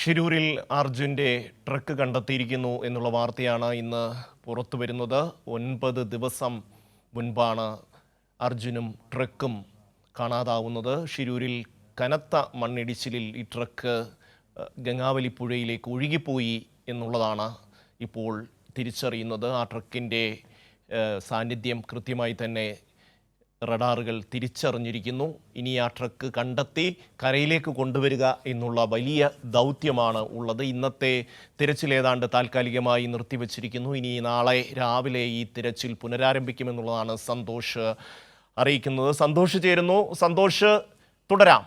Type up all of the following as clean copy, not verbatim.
ഷിരൂരിൽ അർജുൻ്റെ ട്രക്ക് കണ്ടെത്തിയിരിക്കുന്നു എന്നുള്ള വാർത്തയാണ് ഇന്ന് പുറത്തു വരുന്നത്. 9 ദിവസം മുൻപാണ് അർജുനും ട്രക്കും കാണാതാവുന്നത്. ഷിരൂരിൽ കനത്ത മണ്ണിടിച്ചിലിൽ ഈ ട്രക്ക് ഗംഗാവലി പുഴയിലേക്ക് ഒഴുകിപ്പോയി എന്നുള്ളതാണ് ഇപ്പോൾ തിരിച്ചറിയുന്നത്. ആ ട്രക്കിൻ്റെ സാന്നിധ്യം കൃത്യമായി തന്നെ റഡാറുകൾ തിരിച്ചറിഞ്ഞിരിക്കുന്നു. ഇനി ആ ട്രക്ക് കണ്ടെത്തി കരയിലേക്ക് കൊണ്ടുവരിക എന്നുള്ള വലിയ ദൗത്യമാണ് ഉള്ളത്. ഇന്നത്തെ തിരച്ചിൽ ഏതാണ്ട് താൽക്കാലികമായി നിർത്തിവച്ചിരിക്കുന്നു. ഇനി നാളെ രാവിലെ ഈ തിരച്ചിൽ പുനരാരംഭിക്കുമെന്നുള്ളതാണ് സന്തോഷ് അറിയിക്കുന്നത്. സന്തോഷ് ചേരുന്നു. സന്തോഷ്, തുടരാം.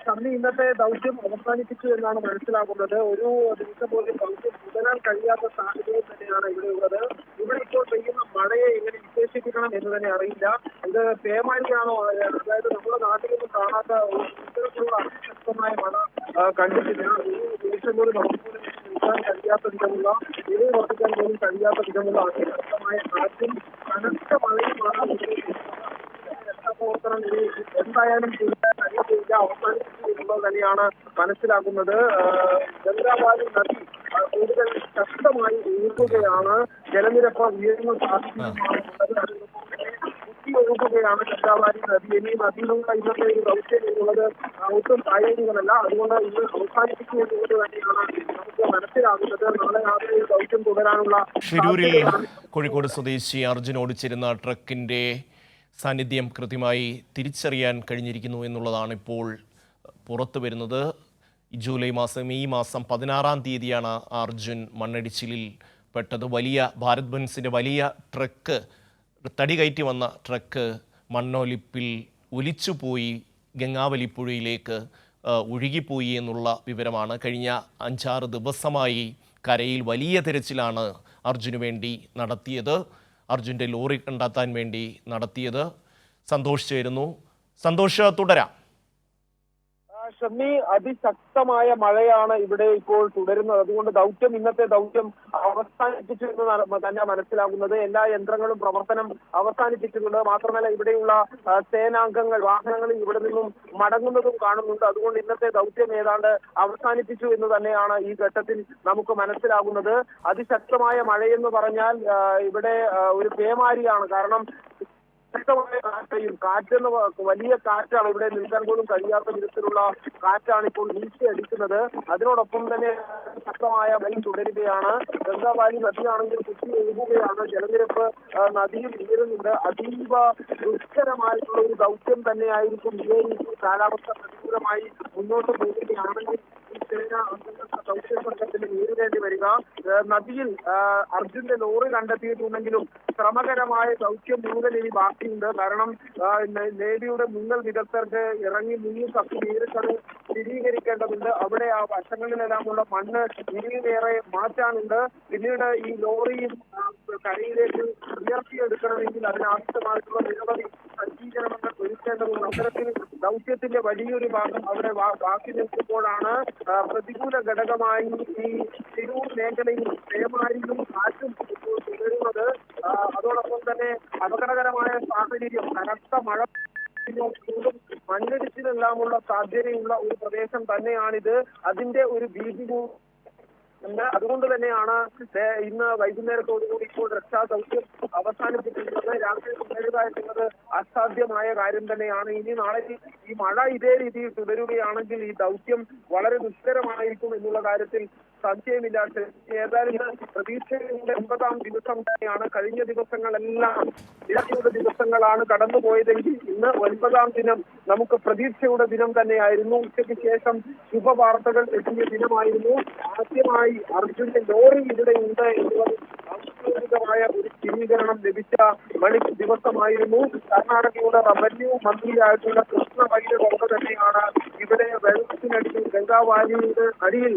ഷമ്മി, ഇന്നത്തെ ദൗത്യം അവസാനിപ്പിച്ചു എന്നാണ് മനസ്സിലാക്കുന്നത്. ഒരു ദിവസം പോലും ദൗത്യം തുടരാൻ കഴിയാത്ത സാഹചര്യം തന്നെയാണ് ഇവിടെ ഉള്ളത്. ഇവിടെ ഇപ്പോൾ പെയ്യുന്ന മഴയെ എങ്ങനെ വിശേഷിപ്പിക്കണം എന്ന് തന്നെ അറിയില്ല. ഇത് പേമാരിയാണോ, അതായത് നമ്മുടെ നാട്ടിലൊന്നും കാണാത്ത ഇത്തരത്തിലുള്ള അതിശക്തമായ മഴ കണ്ടിട്ടില്ല. ഒരു ദിവസം പോലും നമുക്ക് നിൽക്കാൻ കഴിയാത്ത വിധമുള്ള വർദ്ധിക്കാൻ പോലും കഴിയാത്ത വിധമുള്ള അതിശക്തമായ കാറ്റും കനത്ത മഴയുമാണ്. രക്ഷാപ്രവർത്തനം എന്തായാലും കഴിയില്ല, അവസാനിപ്പിച്ചു എന്നുള്ളത് തന്നെയാണ് മനസ്സിലാക്കുന്നത്. ഗംഗാവാലി നദി കൂടുതൽ ശക്തമായി ഒഴുകുകയാണ്. ജലനിരപ്പ് ഉയരുന്ന സാധ്യതയാണ്. കുത്തി ഒഴുകുകയാണ് ഗംഗാവാലി നദി. ഇനി നദിയിലുള്ള ഇന്നത്തെ ഒരു ദൗത്യം എന്നുള്ളത് ഒട്ടും പ്രായോഗികമല്ല. അതുകൊണ്ട് ഇന്ന് അവസാനിപ്പിച്ചു എന്നുള്ളത് തന്നെയാണ് നമുക്ക് മനസ്സിലാകുന്നത്. നാളെ രാവിലെ ദൗത്യം തുടരാനുള്ള ഷിരൂരിൽ കോഴിക്കോട് സ്വദേശി അർജുൻ ഓടിച്ചിരുന്ന ട്രക്കിൻ്റെ സാന്നിധ്യം കൃത്യമായി തിരിച്ചറിയാൻ കഴിഞ്ഞിരിക്കുന്നു എന്നുള്ളതാണ് ഇപ്പോൾ പുറത്തു വരുന്നത്. ഈ മാസം 16-ാം തീയതിയാണ് അർജുൻ മണ്ണിടിച്ചിലിൽ പെട്ടത്. ഭാരത് ബെൻസിൻ്റെ വലിയ ട്രക്ക്, തടി കയറ്റി വന്ന ട്രക്ക് മണ്ണൊലിപ്പിൽ ഒലിച്ചുപോയി ഗംഗാവലി പുഴയിലേക്ക് ഒഴുകിപ്പോയി എന്നുള്ള വിവരമാണ്. കഴിഞ്ഞ 5-6 ദിവസമായി കരയിൽ വലിയ തിരച്ചിലാണ് അർജുന് വേണ്ടി നടത്തിയത്. അർജുൻ്റെ ലോറി കണ്ടെത്താൻ വേണ്ടി നടത്തിയത്. സന്തോഷ് ചേരുന്നു. സന്തോഷ്, തുടരാം. ഷമ്മി, അതിശക്തമായ മഴയാണ് ഇവിടെ ഇപ്പോൾ തുടരുന്നത്. അതുകൊണ്ട് ഇന്നത്തെ ദൗത്യം അവസാനിപ്പിച്ചു എന്ന് തന്നെ മനസ്സിലാകുന്നത്. എല്ലാ യന്ത്രങ്ങളും പ്രവർത്തനം അവസാനിപ്പിച്ചിട്ടുണ്ട്. മാത്രമല്ല ഇവിടെയുള്ള സേനാംഗങ്ങൾ വാഹനങ്ങളിൽ ഇവിടെ നിന്നും മടങ്ങുന്നതും കാണുന്നുണ്ട്. അതുകൊണ്ട് ഇന്നത്തെ ദൗത്യം ഏതാണ്ട് അവസാനിപ്പിച്ചു എന്ന് തന്നെയാണ് ഈ ഘട്ടത്തിൽ നമുക്ക് മനസ്സിലാകുന്നത്. അതിശക്തമായ മഴയെന്ന് പറഞ്ഞാൽ ഇവിടെ ഒരു പേമാരിയാണ്. കാരണം ശക്തമായ കാറ്റെന്ന് വലിയ കാറ്റാണ്. ഇവിടെ നിൽക്കാൻ പോലും കഴിയാത്ത വിധത്തിലുള്ള കാറ്റാണ് ഇപ്പോൾ വീശിയടിക്കുന്നത്. അതിനോടൊപ്പം തന്നെ ശക്തമായ മഴ തുടരുകയാണ്. ഗംഗാവാലി നദിയാണെങ്കിൽ കുത്തി ഒഴുകുകയാണ്. ജലനിരപ്പ് നദിയിൽ ഉയരുന്നുണ്ട്. അതീവ ദുഷ്കരമായിട്ടുള്ള ഒരു ദൗത്യം തന്നെയായിരിക്കും ഇതേ രീതിയിൽ കാലാവസ്ഥ പ്രതികൂലമായി മുന്നോട്ട് പോകുകയാണെങ്കിൽ ദൗത്യ സംഘത്തിന് നേരിടേണ്ടി വരിക. നദിയിൽ അർജുന്റെ ലോറി കണ്ടെത്തിയിട്ടുണ്ടെങ്കിലും ശ്രമകരമായ ദൗത്യം മുഴുവൻ ഇനി ബാക്കിയുണ്ട്. കാരണം നേവിയുടെ മുങ്ങൽ വിദഗ്ധർക്ക് ഇറങ്ങി മുങ്ങി തപ്പി നേരിട്ടത് സ്ഥിരീകരിക്കേണ്ടതുണ്ട്. അവിടെ ആ വശങ്ങളിലെല്ലാമുള്ള മണ്ണ് ഇനിയുമേറെ മാറ്റാനുണ്ട്. പിന്നീട് ഈ ലോറിയും കരയിലേക്ക് ഉയർത്തിയെടുക്കണമെങ്കിൽ അതിനാവശ്യമായിട്ടുള്ള നിരവധി സജ്ജീകരണങ്ങൾ ഒരുക്കേണ്ടതുണ്ട്. അത്തരത്തിൽ ദൗത്യത്തിന്റെ വലിയൊരു ഭാഗം അവിടെ ബാക്കി നിൽക്കുമ്പോഴാണ് പ്രതികൂല ഘടകമായി ഈ തിരൂർ മേഖലയിൽ പേമാരിയും കാറ്റും ഇപ്പോൾ തുടരുന്നത്. അതോടൊപ്പം തന്നെ അപകടകരമായ സാഹചര്യം, കനത്ത മഴ, മണ്ണിടിച്ചിലെല്ലാമുള്ള സാധ്യതയുള്ള ഒരു പ്രദേശം തന്നെയാണിത്. അതിന്റെ ഒരു ഭീതി അതുകൊണ്ട് തന്നെയാണ് ഇന്ന് വൈകുന്നേരത്തോടുകൂടി ഇപ്പോൾ രക്ഷാദൗത്യം അവസാനിപ്പിച്ചിട്ടുള്ളത്. രാത്രി തുടരുക എന്നുള്ളത് അസാധ്യമായ കാര്യം തന്നെയാണ്. ഇനി നാളെ ഈ മഴ ഇതേ രീതിയിൽ തുടരുകയാണെങ്കിൽ ഈ ദൗത്യം വളരെ ദുഷ്കരമായിരിക്കും എന്നുള്ള കാര്യത്തിൽ സംശയമില്ല. ഏതായാലും പ്രതീക്ഷയുടെ 9-ാം ദിവസം തന്നെയാണ്. കഴിഞ്ഞ ദിവസങ്ങളെല്ലാം നിരാശയുടെ ദിവസങ്ങളാണ് കടന്നുപോയതെങ്കിൽ ഇന്ന് 9-ാം ദിനം നമുക്ക് പ്രതീക്ഷയുടെ ദിനം തന്നെയായിരുന്നു. ഉച്ചയ്ക്ക് ശേഷം ശുഭവാർത്തകൾ എത്തിയ ദിനമായിരുന്നു. ആദ്യമായി അർജുന്റെ ലോറി ഇവിടെ ഉണ്ട് എന്നുള്ളത് ഔദ്യോഗികമായ ഒരു സ്ഥിരീകരണം ലഭിച്ച ദിവസമായിരുന്നു. കർണാടകയുടെ റവന്യൂ മന്ത്രിയായിട്ടുള്ള കൃഷ്ണ ബൈരവ തന്നെയാണ് ഇവിടെ വെള്ളത്തിനടിയിൽ ഗംഗാവാലിയുടെ അടിയിൽ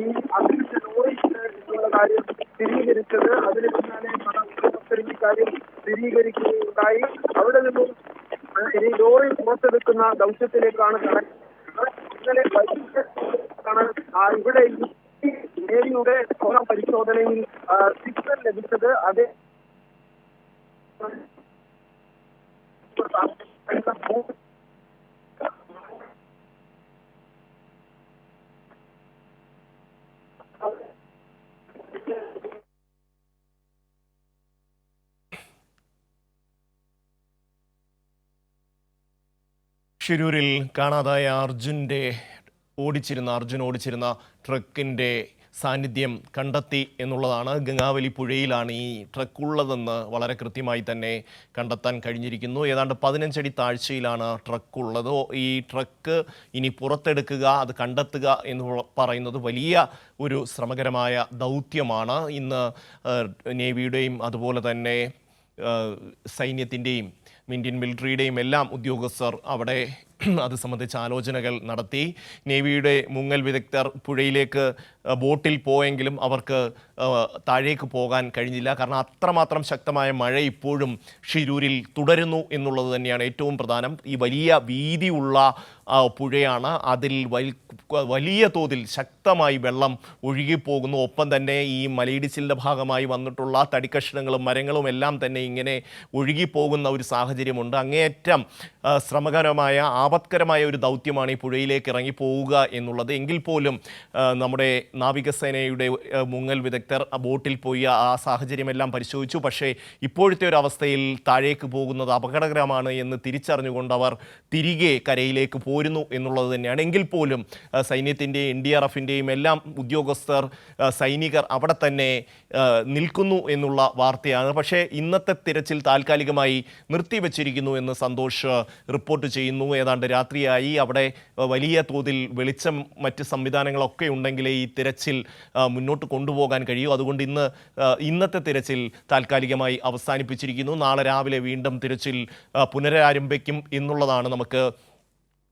ഈ അർജുന്റെ ലോറി എന്നുള്ള കാര്യം സ്ഥിരീകരിച്ചത്. അതിന് പിന്നാലെ പല ഉദ്യോഗസ്ഥരും ഇക്കാര്യം സ്ഥിരീകരിക്കുകയുണ്ടായി. അവിടെ നിന്നും ഇനി ലോറി പുറത്തെടുക്കുന്ന ദൗത്യത്തിലേക്കാണ് ഇന്നലെ വൈകിട്ടാണ് ഇവിടെ നേവിയുടെ പരിശോധനയിൽ സിഗ്നൽ ലഭിച്ചത്. അതേ ഷിരൂരിൽ കാണാതായ അർജുൻ ഓടിച്ചിരുന്ന ട്രക്കിൻ്റെ സാന്നിധ്യം കണ്ടെത്തി എന്നുള്ളതാണ്. ഗംഗാവലി പുഴയിലാണ് ഈ ട്രക്ക് ഉള്ളതെന്ന് വളരെ കൃത്യമായി തന്നെ കണ്ടെത്താൻ കഴിഞ്ഞിരിക്കുന്നു. ഏതാണ്ട് 15 അടി താഴ്ചയിലാണ് ട്രക്ക് ഉള്ളത്. ഈ ട്രക്ക് ഇനി പുറത്തെടുക്കുക, അത് കണ്ടെത്തുക എന്ന് പറയുന്നത് വലിയ ഒരു ശ്രമകരമായ ദൗത്യമാണ്. ഇന്ന് നേവിയുടെയും അതുപോലെ തന്നെ സൈന്യത്തിൻ്റെയും ഇന്ത്യൻ മിലിറ്ററിയുടെയും എല്ലാം ഉദ്യോഗസ്ഥർ അവിടെ അത് സംബന്ധിച്ച ആലോചനകൾ നടത്തി. നേവിയുടെ മുങ്ങൽ വിദഗ്ധർ പുഴയിലേക്ക് ബോട്ടിൽ പോയെങ്കിലും അവർക്ക് താഴേക്ക് പോകാൻ കഴിഞ്ഞില്ല. കാരണം അത്രമാത്രം ശക്തമായ മഴ ഇപ്പോഴും ഷിരൂരിൽ തുടരുന്നു എന്നുള്ളത് തന്നെയാണ് ഏറ്റവും പ്രധാനം. ഈ വലിയ വീതിയുള്ള പുഴയാണ്. അതിൽ വലിയ തോതിൽ ശക്തമായി വെള്ളം ഒഴുകിപ്പോകുന്നു. ഒപ്പം തന്നെ ഈ മലയിടിച്ചിലിൻ്റെ ഭാഗമായി വന്നിട്ടുള്ള തടിക്കഷ്ണങ്ങളും മരങ്ങളും എല്ലാം തന്നെ ഇങ്ങനെ ഒഴുകിപ്പോകുന്ന ഒരു സാഹചര്യമുണ്ട്. അങ്ങേയറ്റം ശ്രമകരമായ ആപത്കരമായ ഒരു ദൗത്യമാണ് ഈ പുഴയിലേക്ക് ഇറങ്ങി പോവുക എന്നുള്ളത്. എങ്കിൽ പോലും നമ്മുടെ നാവികസേനയുടെ മുങ്ങൽ വിദഗ്ധർ ബോട്ടിൽ പോയി ആ സാഹചര്യമെല്ലാം പരിശോധിച്ചു. പക്ഷേ ഇപ്പോഴത്തെ ഒരു അവസ്ഥയിൽ താഴേക്ക് പോകുന്നത് അപകടകരമാണ് എന്ന് തിരിച്ചറിഞ്ഞുകൊണ്ട് അവർ തിരികെ കരയിലേക്ക് പോരുന്നു എന്നുള്ളത് തന്നെയാണ്. എങ്കിൽ പോലും സൈന്യത്തിൻ്റെയും NDRFിൻ്റെയും എല്ലാം ഉദ്യോഗസ്ഥർ, സൈനികർ അവിടെ തന്നെ നിൽക്കുന്നു എന്നുള്ള വാർത്തയാണ്. പക്ഷേ ഇന്നത്തെ തിരച്ചിൽ താൽക്കാലികമായി നിർത്തിവെച്ചിരിക്കുന്നു എന്ന് സന്തോഷ് റിപ്പോർട്ട് ചെയ്യുന്നു. ഏതാണ്ട് രാത്രിയായി. അവിടെ വലിയ തോതിൽ വെളിച്ചം മറ്റ് സംവിധാനങ്ങളൊക്കെ ഉണ്ടെങ്കിലേ ഈ തിരച്ചിൽ മുന്നോട്ട് കൊണ്ടുപോകാൻ കഴിയൂ. അതുകൊണ്ട് ഇന്നത്തെ തിരച്ചിൽ താൽക്കാലികമായി അവസാനിപ്പിച്ചിരിക്കുന്നു. നാളെ രാവിലെ വീണ്ടും തിരച്ചിൽ പുനരാരംഭിക്കും എന്നുള്ളതാണ് നമുക്ക്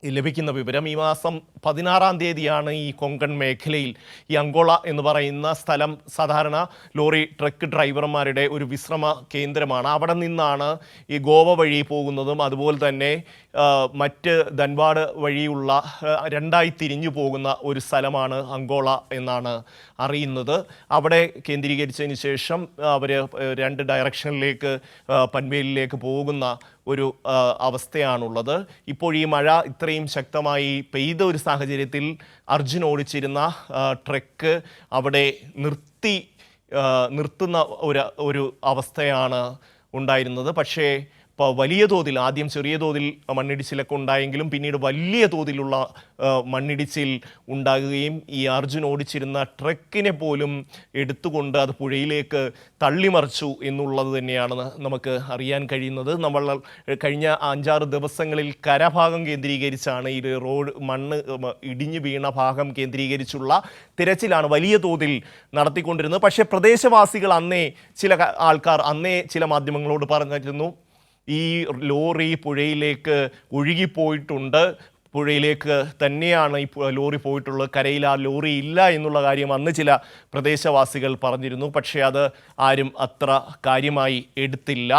ലഭിക്കുന്ന വിവരം. ഈ മാസം 16-ാം തീയതിയാണ് ഈ കൊങ്കൺ മേഖലയിൽ ഈ അങ്കോള എന്ന് പറയുന്ന സ്ഥലം സാധാരണ ലോറി ട്രക്ക് ഡ്രൈവർമാരുടെ ഒരു വിശ്രമ കേന്ദ്രമാണ്. അവിടെ നിന്നാണ് ഈ ഗോവ വഴി പോകുന്നതും അതുപോലെ തന്നെ മറ്റ് ധൻബാഡ് വഴിയുള്ള രണ്ടായി തിരിഞ്ഞു പോകുന്ന ഒരു സ്ഥലമാണ് അങ്കോള എന്നാണ് അറിയുന്നത്. അവിടെ കേന്ദ്രീകരിച്ചതിന് ശേഷം അവർ 2 ഡയറക്ഷനിലേക്ക് പൻവേലിലേക്ക് പോകുന്ന ഒരു അവസ്ഥയാണുള്ളത്. ഇപ്പോൾ ഈ മഴ ഇത്രയും ശക്തമായി പെയ്ത ഒരു സാഹചര്യത്തിൽ അർജുൻ ഓടിച്ചിരുന്ന ട്രക്ക് അവിടെ നിർത്തുന്ന ഒരു അവസ്ഥയാണ് ഉണ്ടായിരുന്നത്. പക്ഷേ വലിയ തോതിൽ ആദ്യം ചെറിയ തോതിൽ മണ്ണിടിച്ചിലൊക്കെ ഉണ്ടായെങ്കിലും പിന്നീട് വലിയ തോതിലുള്ള മണ്ണിടിച്ചിൽ ഉണ്ടാകുകയും ഈ അർജുൻ ഓടിച്ചിരുന്ന ട്രക്കിനെ പോലും എടുത്തുകൊണ്ട് അത് പുഴയിലേക്ക് തള്ളിമറിച്ചു എന്നുള്ളത് തന്നെയാണ് നമുക്ക് അറിയാൻ കഴിയുന്നത്. നമ്മൾ കഴിഞ്ഞ 5-6 ദിവസങ്ങളിൽ കരഭാഗം കേന്ദ്രീകരിച്ചാണ് ഈ റോഡ് മണ്ണ് ഇടിഞ്ഞു വീണ ഭാഗം കേന്ദ്രീകരിച്ചുള്ള തിരച്ചിലാണ് വലിയ തോതിൽ നടത്തിക്കൊണ്ടിരുന്നത്. പക്ഷേ പ്രദേശവാസികൾ ചില ആൾക്കാർ ചില മാധ്യമങ്ങളോട് പറഞ്ഞിരുന്നു, ഈ ലോറി പുഴയിലേക്ക് ഒഴുകിപ്പോയിട്ടുണ്ട്, പുഴയിലേക്ക് തന്നെയാണ് ഈ ലോറി പോയിട്ടുള്ളത്, കരയിൽ ആ ലോറി ഇല്ല എന്നുള്ള കാര്യം ചില പ്രദേശവാസികൾ പറഞ്ഞിരുന്നു. പക്ഷേ അത് ആരും അത്ര കാര്യമായി എടുത്തില്ല.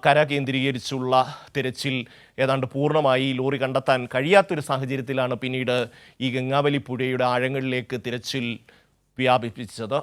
കര കേന്ദ്രീകരിച്ചുള്ള തിരച്ചിൽ ഏതാണ്ട് പൂർണ്ണമായി ലോറി കണ്ടെത്താൻ കഴിയാത്തൊരു സാഹചര്യത്തിലാണ് പിന്നീട് ഈ ഗംഗാവലി പുഴയുടെ ആഴങ്ങളിലേക്ക് തിരച്ചിൽ വ്യാപിപ്പിച്ചത്.